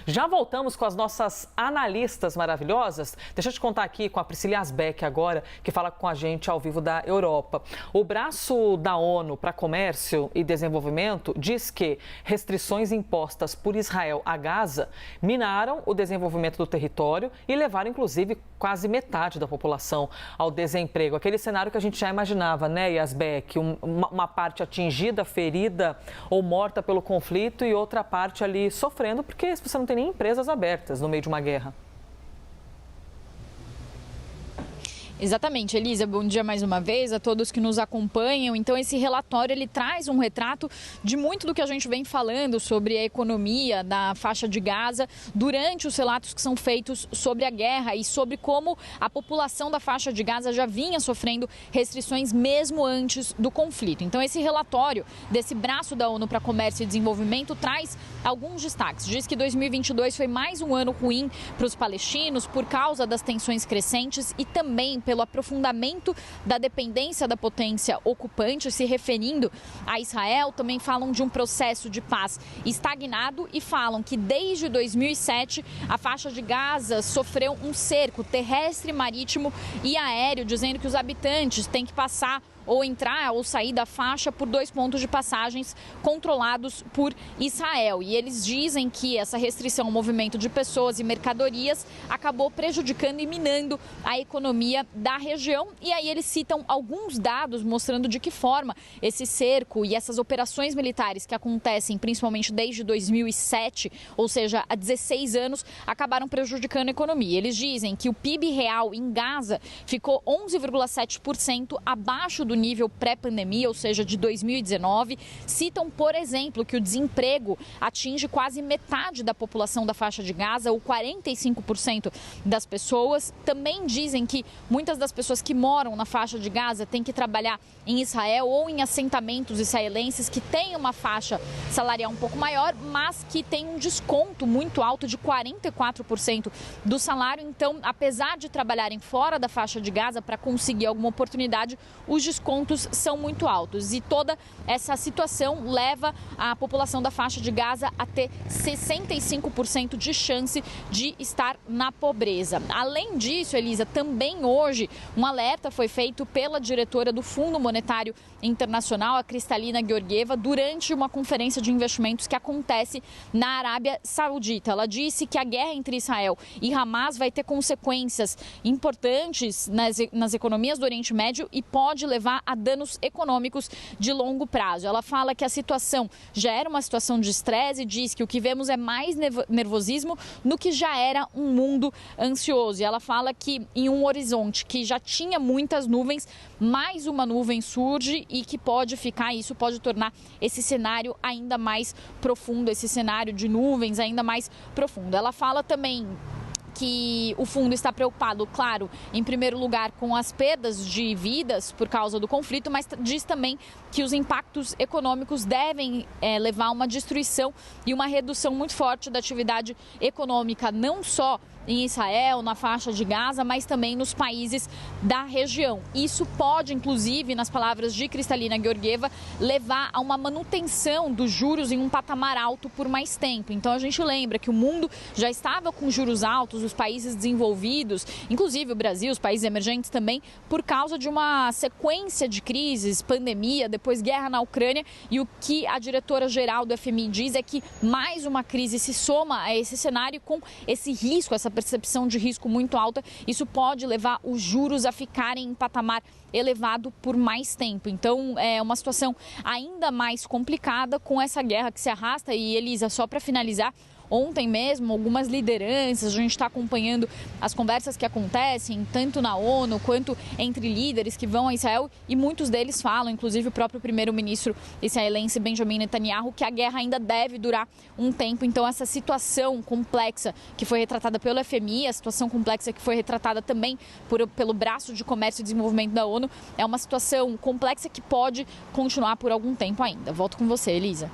Já voltamos com as nossas analistas maravilhosas. Deixa eu te contar aqui com a Priscila Asbeck agora, que fala com a gente ao vivo da Europa. O braço da ONU para Comércio e Desenvolvimento diz que restrições impostas por Israel a Gaza minaram o desenvolvimento do território e levaram, inclusive, quase metade da população ao desemprego. Aquele cenário que a gente já imaginava, né, Asbeck? Uma parte atingida, ferida ou morta pelo conflito e outra parte ali sofrendo porque você não tem nem empresas abertas no meio de uma guerra. Exatamente, Elisa, bom dia mais uma vez a todos que nos acompanham. Então esse relatório ele traz um retrato de muito do que a gente vem falando sobre a economia da faixa de Gaza durante os relatos que são feitos sobre a guerra e sobre como a população da faixa de Gaza já vinha sofrendo restrições mesmo antes do conflito. Então esse relatório desse braço da ONU para Comércio e Desenvolvimento traz alguns destaques. Diz que 2022 foi mais um ano ruim para os palestinos por causa das tensões crescentes e também pelo aprofundamento da dependência da potência ocupante, se referindo a Israel. Também falam de um processo de paz estagnado e falam que desde 2007 a faixa de Gaza sofreu um cerco terrestre, marítimo e aéreo, dizendo que os habitantes têm que passar ou entrar ou sair da faixa por 2 pontos de passagens controlados por Israel. E eles dizem que essa restrição ao movimento de pessoas e mercadorias acabou prejudicando e minando a economia da região. E aí eles citam alguns dados mostrando de que forma esse cerco e essas operações militares que acontecem principalmente desde 2007, ou seja, há 16 anos, acabaram prejudicando a economia. Eles dizem que o PIB real em Gaza ficou 11,7% abaixo do nível pré-pandemia, ou seja, de 2019. Citam, por exemplo, que o desemprego atinge quase metade da população da faixa de Gaza, ou 45% das pessoas. Também dizem que muitas das pessoas que moram na faixa de Gaza têm que trabalhar em Israel ou em assentamentos israelenses que têm uma faixa salarial um pouco maior, mas que tem um desconto muito alto de 44% do salário. Então, apesar de trabalharem fora da faixa de Gaza para conseguir alguma oportunidade, os descontos são muito altos e toda essa situação leva a população da faixa de Gaza a ter 65% de chance de estar na pobreza. Além disso, Elisa, também hoje um alerta foi feito pela diretora do Fundo Monetário Internacional, a Kristalina Georgieva, durante uma conferência de investimentos que acontece na Arábia Saudita. Ela disse que a guerra entre Israel e Hamas vai ter consequências importantes nas economias do Oriente Médio e pode levar a danos econômicos de longo prazo. Ela fala que a situação já era uma situação de estresse e diz que o que vemos é mais nervosismo no que já era um mundo ansioso. E ela fala que em um horizonte que já tinha muitas nuvens, mais uma nuvem surge e que pode ficar, isso pode tornar esse cenário ainda mais profundo, esse cenário de nuvens ainda mais profundo. Ela fala também que o fundo está preocupado, claro, em primeiro lugar com as perdas de vidas por causa do conflito, mas diz também que os impactos econômicos devem levar a uma destruição e uma redução muito forte da atividade econômica, não só em Israel, na faixa de Gaza, mas também nos países da região. Isso pode, inclusive, nas palavras de Kristalina Georgieva, levar a uma manutenção dos juros em um patamar alto por mais tempo. Então a gente lembra que o mundo já estava com juros altos, os países desenvolvidos, inclusive o Brasil, os países emergentes também, por causa de uma sequência de crises, pandemia, depois guerra na Ucrânia, e o que a diretora-geral do FMI diz é que mais uma crise se soma a esse cenário com esse risco, essa percepção de risco muito alta. Isso pode levar os juros a ficarem em patamar elevado por mais tempo. Então é uma situação ainda mais complicada com essa guerra que se arrasta. E Elisa, só para finalizar, ontem mesmo, algumas lideranças, a gente está acompanhando as conversas que acontecem, tanto na ONU quanto entre líderes que vão a Israel, e muitos deles falam, inclusive o próprio primeiro-ministro israelense Benjamin Netanyahu, que a guerra ainda deve durar um tempo. Então essa situação complexa que foi retratada pelo FMI, a situação complexa que foi retratada também pelo braço de comércio e desenvolvimento da ONU, é uma situação complexa que pode continuar por algum tempo ainda. Volto com você, Elisa.